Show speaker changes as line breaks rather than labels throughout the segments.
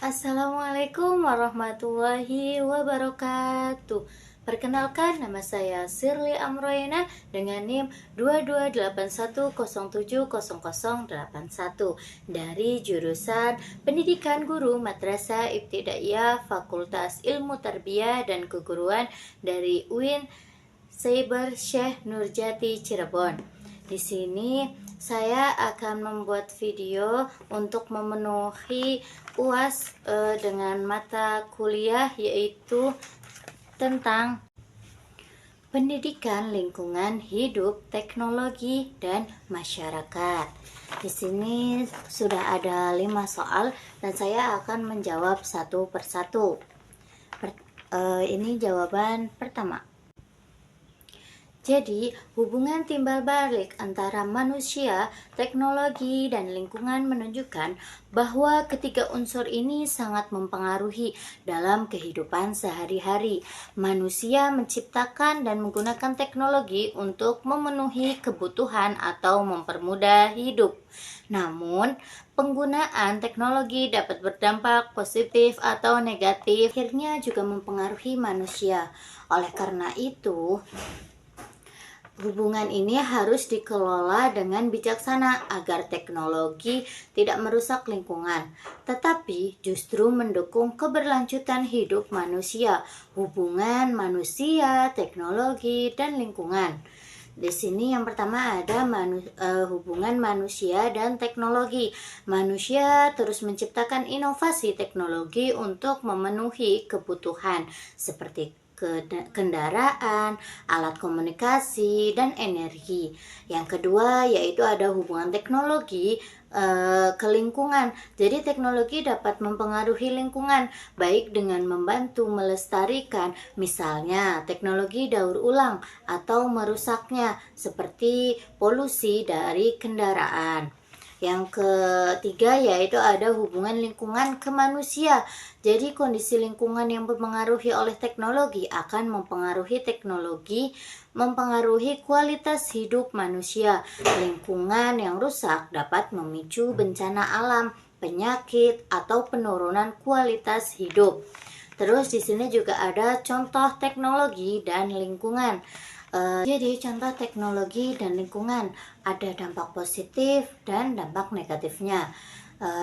Assalamualaikum warahmatullahi wabarakatuh. Perkenalkan, nama saya Sirli Amroyena dengan NIM 2281070081 dari jurusan Pendidikan Guru Madrasah Ibtidaiyah Fakultas Ilmu Tarbiyah dan Keguruan dari UIN Cyber Syekh Nurjati Cirebon. Di sini saya akan membuat video untuk memenuhi UAS dengan mata kuliah yaitu tentang pendidikan lingkungan hidup, teknologi, dan masyarakat. Di sini sudah ada 5 soal dan saya akan menjawab satu persatu. Ini jawaban pertama. Jadi, hubungan timbal balik antara manusia, teknologi, dan lingkungan menunjukkan bahwa ketiga unsur ini sangat mempengaruhi dalam kehidupan sehari-hari. Manusia menciptakan dan menggunakan teknologi untuk memenuhi kebutuhan atau mempermudah hidup. Namun, penggunaan teknologi dapat berdampak positif atau negatif, akhirnya juga mempengaruhi manusia. Oleh karena itu, hubungan ini harus dikelola dengan bijaksana agar teknologi tidak merusak lingkungan, tetapi justru mendukung keberlanjutan hidup manusia, hubungan manusia, teknologi, dan lingkungan. Di sini yang pertama ada hubungan manusia dan teknologi. Manusia terus menciptakan inovasi teknologi untuk memenuhi kebutuhan seperti kendaraan, alat komunikasi, dan energi. Yang kedua yaitu ada hubungan teknologi ke lingkungan. Jadi teknologi dapat mempengaruhi lingkungan baik dengan membantu melestarikan, misalnya teknologi daur ulang, atau merusaknya seperti polusi dari kendaraan. Yang ketiga yaitu ada hubungan lingkungan ke manusia. Jadi kondisi lingkungan yang dipengaruhi oleh teknologi akan mempengaruhi kualitas hidup manusia. Lingkungan yang rusak dapat memicu bencana alam, penyakit, atau penurunan kualitas hidup. Terus di sini juga ada contoh teknologi dan lingkungan. Jadi contoh teknologi dan lingkungan ada dampak positif dan dampak negatifnya.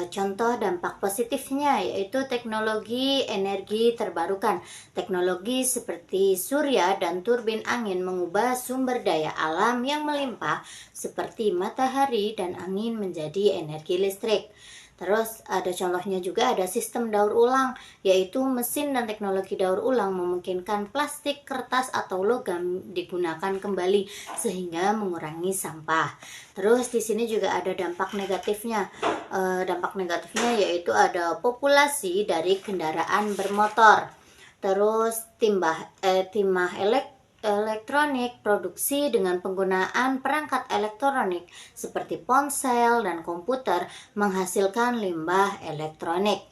Contoh dampak positifnya yaitu teknologi energi terbarukan. Teknologi seperti surya dan turbin angin mengubah sumber daya alam yang melimpah seperti matahari dan angin menjadi energi listrik. Terus ada contohnya juga ada sistem daur ulang, yaitu mesin dan teknologi daur ulang memungkinkan plastik, kertas, atau logam digunakan kembali sehingga mengurangi sampah. Terus di sini juga ada dampak negatifnya. Dampak negatifnya yaitu ada populasi dari kendaraan bermotor. Terus timah elektronik, produksi dengan penggunaan perangkat elektronik seperti ponsel dan komputer menghasilkan limbah elektronik.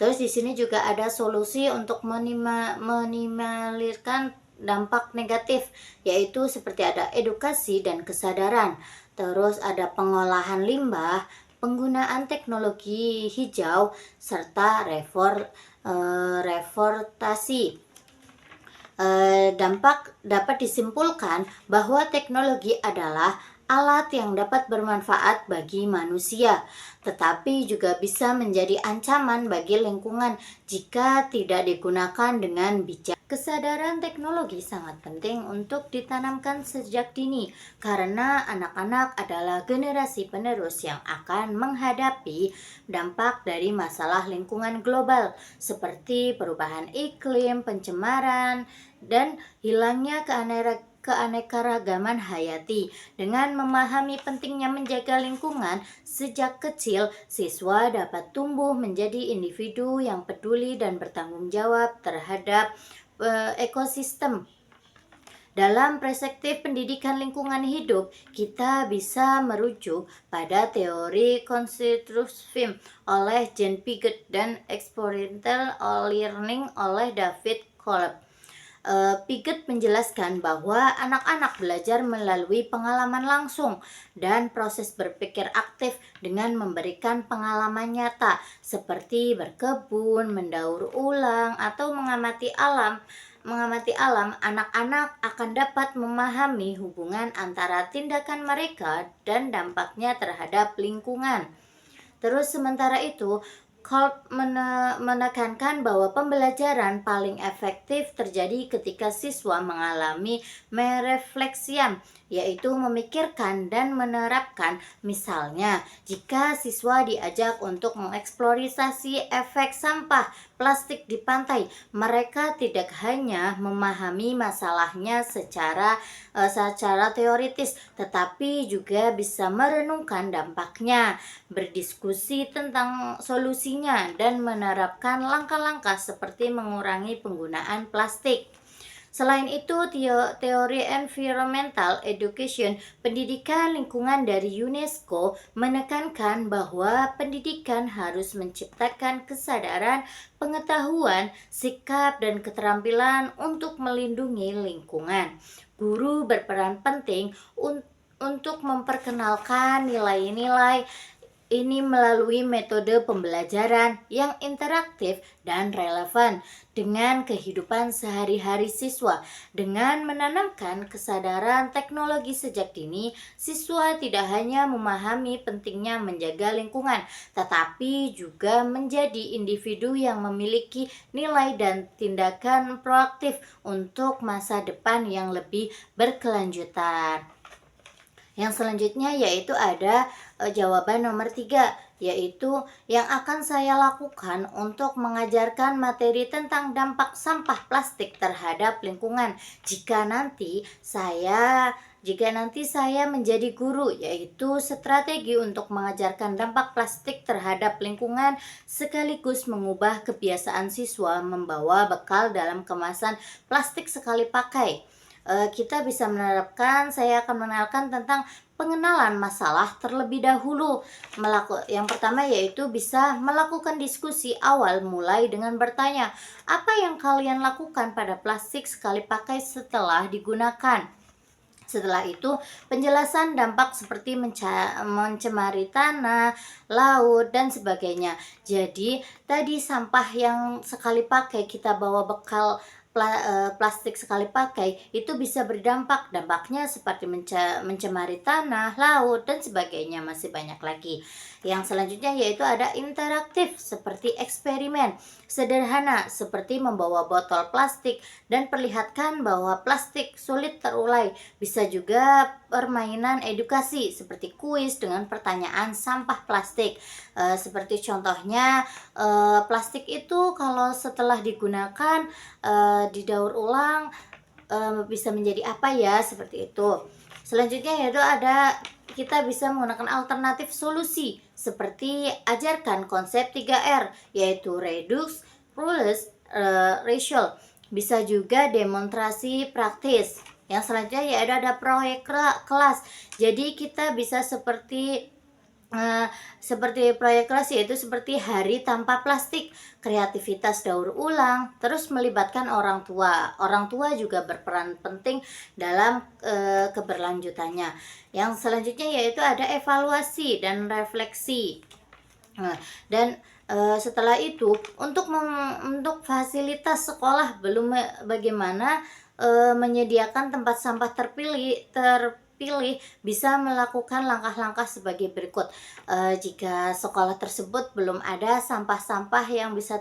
Terus di sini juga ada solusi untuk meminimalisir dampak negatif, yaitu seperti ada edukasi dan kesadaran. Terus ada pengolahan limbah, penggunaan teknologi hijau, serta reforestasi. Dampak dapat disimpulkan bahwa teknologi adalah alat yang dapat bermanfaat bagi manusia, tetapi juga bisa menjadi ancaman bagi lingkungan jika tidak digunakan dengan bijak. Kesadaran teknologi sangat penting untuk ditanamkan sejak dini, karena anak-anak adalah generasi penerus yang akan menghadapi dampak dari masalah lingkungan global, seperti perubahan iklim, pencemaran, dan hilangnya keanekaragaman hayati. Dengan memahami pentingnya menjaga lingkungan sejak kecil, siswa dapat tumbuh menjadi individu yang peduli dan bertanggung jawab terhadap ekosistem. Dalam perspektif pendidikan lingkungan hidup, kita bisa merujuk pada teori konstruktivisme oleh Jean Piaget dan experiential learning oleh David Kolb. Piaget menjelaskan bahwa anak-anak belajar melalui pengalaman langsung dan proses berpikir aktif dengan memberikan pengalaman nyata seperti berkebun, mendaur ulang, atau mengamati alam. Mengamati alam, anak-anak akan dapat memahami hubungan antara tindakan mereka dan dampaknya terhadap lingkungan. Terus sementara itu, Kolb menekankan bahwa pembelajaran paling efektif terjadi ketika siswa mengalami merefleksian, yaitu memikirkan dan menerapkan. Misalnya, jika siswa diajak untuk mengeksplorasi efek sampah plastik di pantai, mereka tidak hanya memahami masalahnya secara teoritis, tetapi juga bisa merenungkan dampaknya, berdiskusi tentang solusinya, dan menerapkan langkah-langkah seperti mengurangi penggunaan plastik. Selain itu, teori environmental education, pendidikan lingkungan dari UNESCO, menekankan bahwa pendidikan harus menciptakan kesadaran, pengetahuan, sikap, dan keterampilan untuk melindungi lingkungan. Guru berperan penting untuk memperkenalkan nilai-nilai ini melalui metode pembelajaran yang interaktif dan relevan dengan kehidupan sehari-hari siswa. Dengan menanamkan kesadaran teknologi sejak dini, siswa tidak hanya memahami pentingnya menjaga lingkungan, tetapi juga menjadi individu yang memiliki nilai dan tindakan proaktif untuk masa depan yang lebih berkelanjutan. Yang selanjutnya yaitu ada jawaban nomor 3, yaitu yang akan saya lakukan untuk mengajarkan materi tentang dampak sampah plastik terhadap lingkungan jika nanti saya menjadi guru, yaitu strategi untuk mengajarkan dampak plastik terhadap lingkungan sekaligus mengubah kebiasaan siswa membawa bekal dalam kemasan plastik sekali pakai. Saya akan menerapkan tentang pengenalan masalah terlebih dahulu. Yang pertama yaitu bisa melakukan diskusi awal mulai dengan bertanya, apa yang kalian lakukan pada plastik sekali pakai setelah digunakan? Setelah itu, penjelasan dampak seperti mencemari tanah, laut, dan sebagainya. Jadi, tadi sampah yang sekali pakai kita bawa bekal plastik sekali pakai itu bisa berdampak. Dampaknya seperti mencemari tanah, laut, dan sebagainya, masih banyak lagi. Yang selanjutnya yaitu ada interaktif seperti eksperimen sederhana seperti membawa botol plastik dan perlihatkan bahwa plastik sulit terurai. Bisa juga permainan edukasi seperti kuis dengan pertanyaan sampah plastik. Seperti contohnya plastik itu kalau setelah digunakan didaur ulang bisa menjadi apa ya, seperti itu. Selanjutnya yaitu ada kita bisa menggunakan alternatif solusi seperti ajarkan konsep 3R yaitu reduce, reuse, recycle. Bisa juga demonstrasi praktis. Yang selanjutnya yaitu ada proyek kelas. Jadi kita bisa seperti proyek kelas yaitu seperti hari tanpa plastik, kreativitas daur ulang, terus melibatkan orang tua. Orang tua juga berperan penting dalam keberlanjutannya. Yang selanjutnya yaitu ada evaluasi dan refleksi. Dan setelah itu untuk fasilitas sekolah belum bagaimana menyediakan tempat sampah terpilih bisa melakukan langkah-langkah sebagai berikut. Jika sekolah tersebut belum ada sampah-sampah yang bisa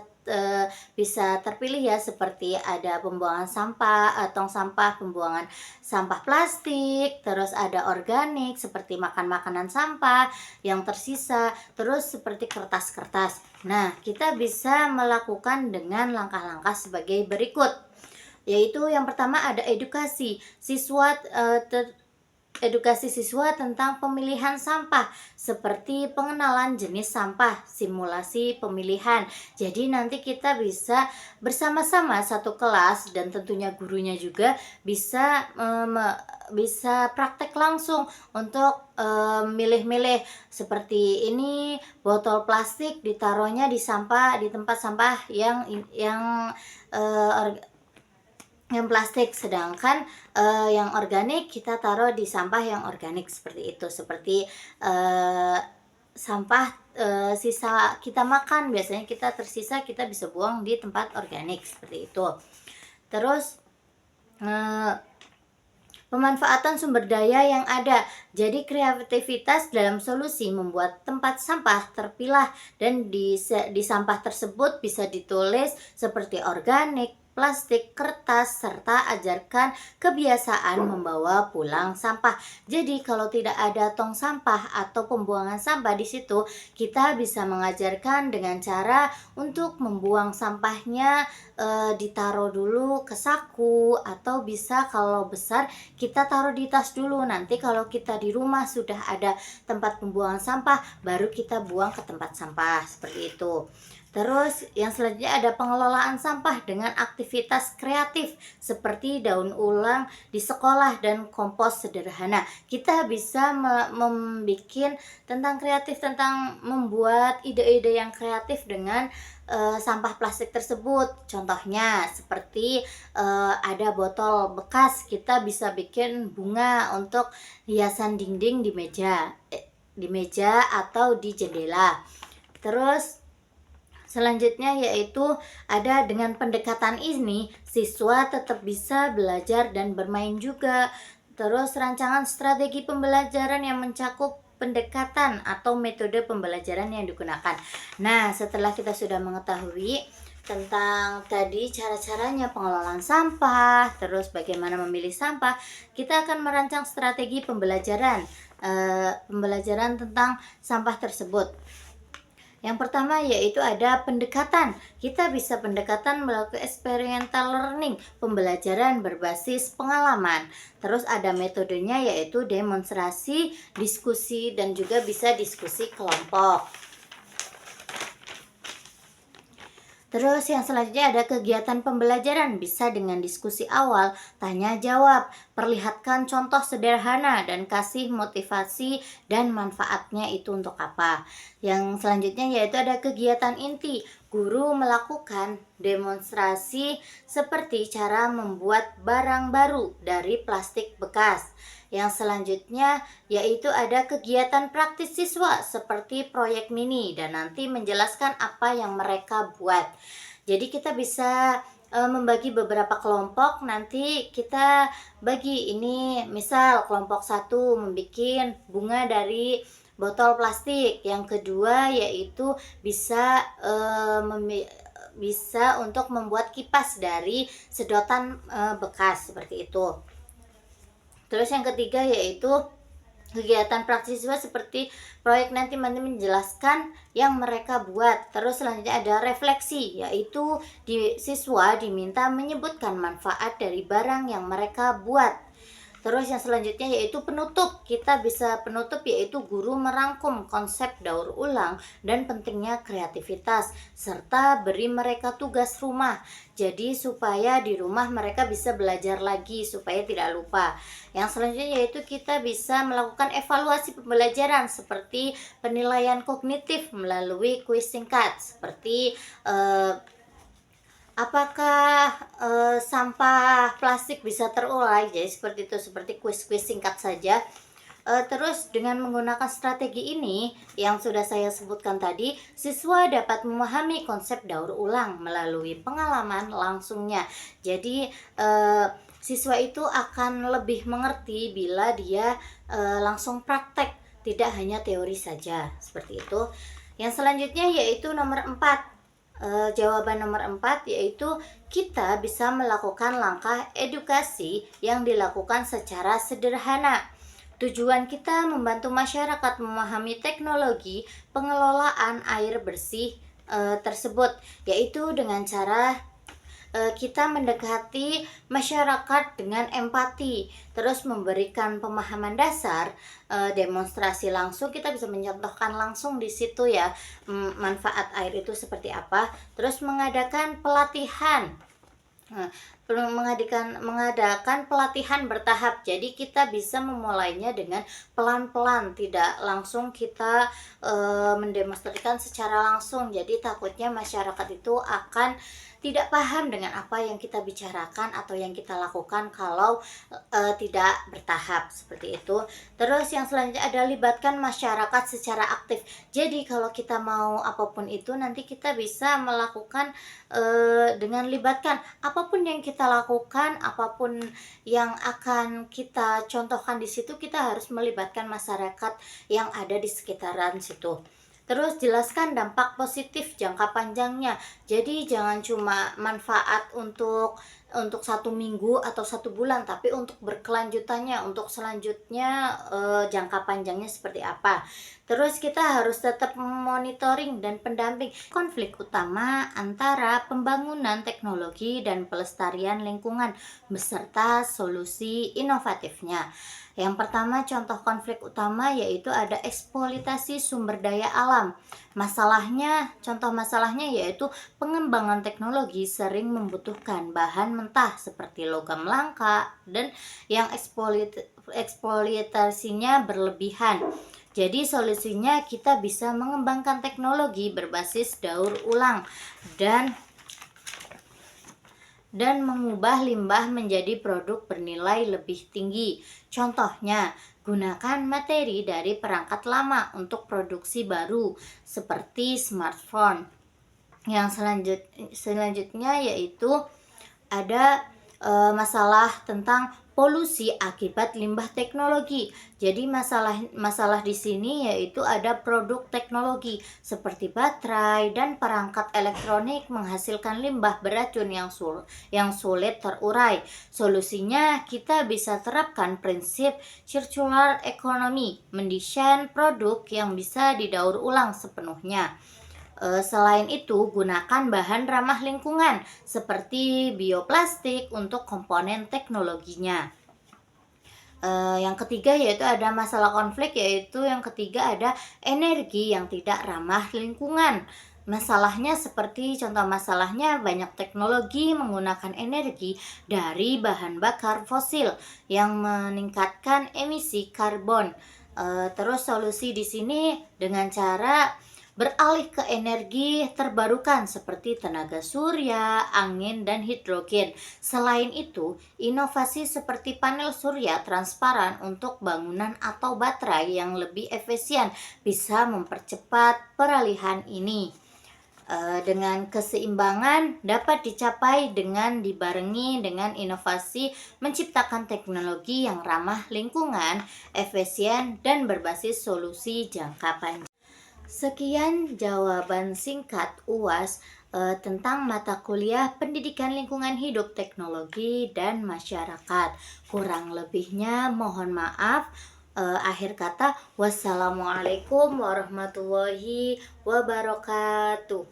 terpilih ya, seperti ada pembuangan sampah, tong sampah, pembuangan sampah plastik, terus ada organik seperti makanan sampah yang tersisa, terus seperti kertas-kertas. Nah, kita bisa melakukan dengan langkah-langkah sebagai berikut, yaitu yang pertama ada edukasi siswa tentang pemilihan sampah seperti pengenalan jenis sampah, simulasi pemilihan. Jadi nanti kita bisa bersama-sama satu kelas dan tentunya gurunya juga bisa praktek langsung untuk milih-milih seperti ini botol plastik ditaruhnya di tempat sampah yang yang plastik, sedangkan yang organik kita taruh di sampah yang organik seperti itu. Seperti sampah sisa kita makan, biasanya kita tersisa kita bisa buang di tempat organik seperti itu. Terus pemanfaatan sumber daya yang ada. Jadi kreativitas dalam solusi membuat tempat sampah terpilah, dan di sampah tersebut bisa ditulis seperti organik, plastik, kertas, serta ajarkan kebiasaan membawa pulang sampah. Jadi kalau tidak ada tong sampah atau pembuangan sampah di situ, kita bisa mengajarkan dengan cara untuk membuang sampahnya ditaruh dulu ke saku, atau bisa kalau besar kita taruh di tas dulu. Nanti kalau kita di rumah sudah ada tempat pembuangan sampah, baru kita buang ke tempat sampah seperti itu. Terus yang selanjutnya ada pengelolaan sampah dengan aktivitas kreatif seperti daun ulang di sekolah dan kompos sederhana. Kita bisa membuat tentang kreatif, tentang membuat ide-ide yang kreatif dengan sampah plastik tersebut. Contohnya seperti ada botol bekas, kita bisa bikin bunga untuk hiasan dinding di meja atau di jendela. Terus selanjutnya yaitu ada dengan pendekatan ini siswa tetap bisa belajar dan bermain juga. Terus rancangan strategi pembelajaran yang mencakup pendekatan atau metode pembelajaran yang digunakan. Nah, setelah kita sudah mengetahui tentang tadi cara-caranya pengelolaan sampah, terus bagaimana memilih sampah, kita akan merancang strategi pembelajaran tentang sampah tersebut. Yang pertama yaitu ada pendekatan. Kita bisa pendekatan melalui experiential learning, pembelajaran berbasis pengalaman. Terus ada metodenya yaitu demonstrasi, diskusi, dan juga bisa diskusi kelompok. Terus yang selanjutnya ada kegiatan pembelajaran, bisa dengan diskusi awal, tanya jawab, perlihatkan contoh sederhana, dan kasih motivasi dan manfaatnya itu untuk apa. Yang selanjutnya yaitu ada kegiatan inti, guru melakukan demonstrasi seperti cara membuat barang baru dari plastik bekas. Yang selanjutnya yaitu ada kegiatan praktis siswa seperti proyek mini, dan nanti menjelaskan apa yang mereka buat. Jadi kita bisa membagi beberapa kelompok, nanti kita bagi ini, misal kelompok 1 membuat bunga dari botol plastik, yang kedua yaitu bisa untuk membuat kipas dari sedotan bekas seperti itu. Terus yang ketiga yaitu kegiatan praktis siswa seperti proyek nanti menjelaskan yang mereka buat. Terus selanjutnya ada refleksi, yaitu siswa diminta menyebutkan manfaat dari barang yang mereka buat. Terus yang selanjutnya yaitu penutup. Kita bisa penutup yaitu guru merangkum konsep daur ulang dan pentingnya kreativitas, serta beri mereka tugas rumah. Jadi supaya di rumah mereka bisa belajar lagi supaya tidak lupa. Yang selanjutnya yaitu kita bisa melakukan evaluasi pembelajaran seperti penilaian kognitif melalui kuis singkat seperti apakah sampah plastik bisa terurai. Jadi seperti itu, seperti kuis-kuis singkat saja. Terus dengan menggunakan strategi ini yang sudah saya sebutkan tadi, siswa dapat memahami konsep daur ulang melalui pengalaman langsungnya. Jadi siswa itu akan lebih mengerti bila dia langsung praktek, tidak hanya teori saja. Seperti itu. Yang selanjutnya yaitu nomor 4. Jawaban nomor 4 yaitu kita bisa melakukan langkah edukasi yang dilakukan secara sederhana. Tujuan kita membantu masyarakat memahami teknologi pengelolaan air bersih tersebut, yaitu dengan cara kita mendekati masyarakat dengan empati, terus memberikan pemahaman dasar, demonstrasi langsung, kita bisa mencontohkan langsung di situ ya, manfaat air itu seperti apa, terus mengadakan pelatihan. mengadakan pelatihan bertahap. Jadi kita bisa memulainya dengan pelan-pelan, tidak langsung kita mendemonstrasikan secara langsung. Jadi takutnya masyarakat itu akan tidak paham dengan apa yang kita bicarakan atau yang kita lakukan kalau tidak bertahap seperti itu. Terus yang selanjutnya ada libatkan masyarakat secara aktif. Jadi kalau kita mau apapun itu nanti kita bisa melakukan dengan libatkan apapun yang kita lakukan, apapun yang akan kita contohkan di situ, kita harus melibatkan masyarakat yang ada di sekitaran situ. Terus jelaskan dampak positif jangka panjangnya. Jadi jangan cuma manfaat untuk 1 minggu atau 1 bulan, tapi untuk berkelanjutannya, untuk selanjutnya jangka panjangnya seperti apa. Terus kita harus tetap monitoring dan pendamping konflik utama antara pembangunan teknologi dan pelestarian lingkungan beserta solusi inovatifnya. Yang pertama, contoh konflik utama yaitu ada eksploitasi sumber daya alam. Contoh masalahnya yaitu pengembangan teknologi sering membutuhkan bahan mentah seperti logam langka dan yang eksploitasinya berlebihan. Jadi solusinya kita bisa mengembangkan teknologi berbasis daur ulang dan mengubah limbah menjadi produk bernilai lebih tinggi. Contohnya, gunakan materi dari perangkat lama untuk produksi baru seperti smartphone. Yang selanjutnya yaitu ada masalah tentang polusi akibat limbah teknologi. Jadi masalah di sini yaitu ada produk teknologi seperti baterai dan perangkat elektronik menghasilkan limbah beracun yang sulit terurai. Solusinya kita bisa terapkan prinsip circular economy, mendesain produk yang bisa didaur ulang sepenuhnya. Selain itu, gunakan bahan ramah lingkungan seperti bioplastik untuk komponen teknologinya. Yang ketiga yaitu ada masalah konflik, yaitu yang ketiga ada energi yang tidak ramah lingkungan. Contoh masalahnya banyak teknologi menggunakan energi dari bahan bakar fosil yang meningkatkan emisi karbon. Terus solusi di sini dengan cara beralih ke energi terbarukan seperti tenaga surya, angin, dan hidrogen. Selain itu, inovasi seperti panel surya transparan untuk bangunan atau baterai yang lebih efisien bisa mempercepat peralihan ini. Dengan keseimbangan dapat dicapai dengan dibarengi dengan inovasi menciptakan teknologi yang ramah lingkungan, efisien, dan berbasis solusi jangka panjang. Sekian jawaban singkat UAS tentang mata kuliah Pendidikan Lingkungan Hidup, Teknologi, dan Masyarakat. Kurang lebihnya mohon maaf. Akhir kata, wassalamualaikum warahmatullahi wabarakatuh.